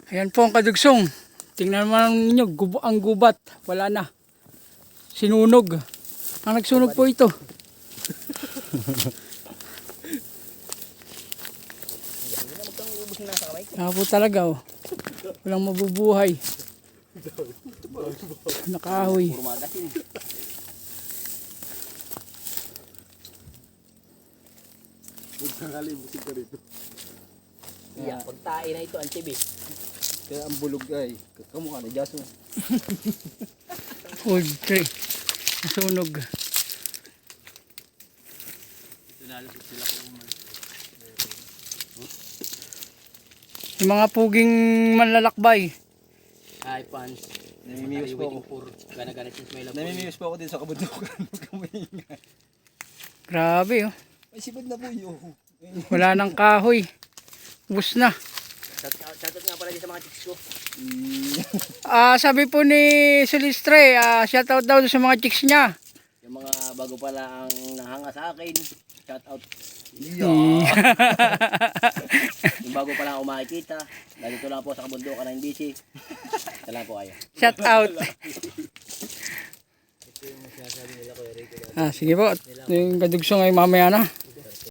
Ayan po ang kadugsong. Tingnan naman ninyo, ang gubat. Wala na. Sinunog. Ang nagsunog po ito. Po talaga oh. Walang mabubuhay. Nakahoy. Yeah, pagtae na ito ang tibi. Kaya ang bulog ay kamukha ni Jason. Uy, tre. Nasunog. Yung mga puging manlalakbay. Hi, fans. Namimiyos po ako. Gana-gana since may love. Namimiyos po ako din sa kabundukan. Huwag kang maingay. Grabe oh. May sipad na po yun. Wala nang kahoy. Ubus na. Shoutout nga pala din sa mga chicks ko. Sabi po ni Silistre, shoutout daw sa mga chicks niya. Yung mga bago pala ang nahanga sa akin. Shoutout. Yeah. Yung bago pala ako makikita. Dito lang po sa kabundukan ng BC. Salamat po kayo. Shoutout. Sige po. Yung kadugsong ay mamaya na.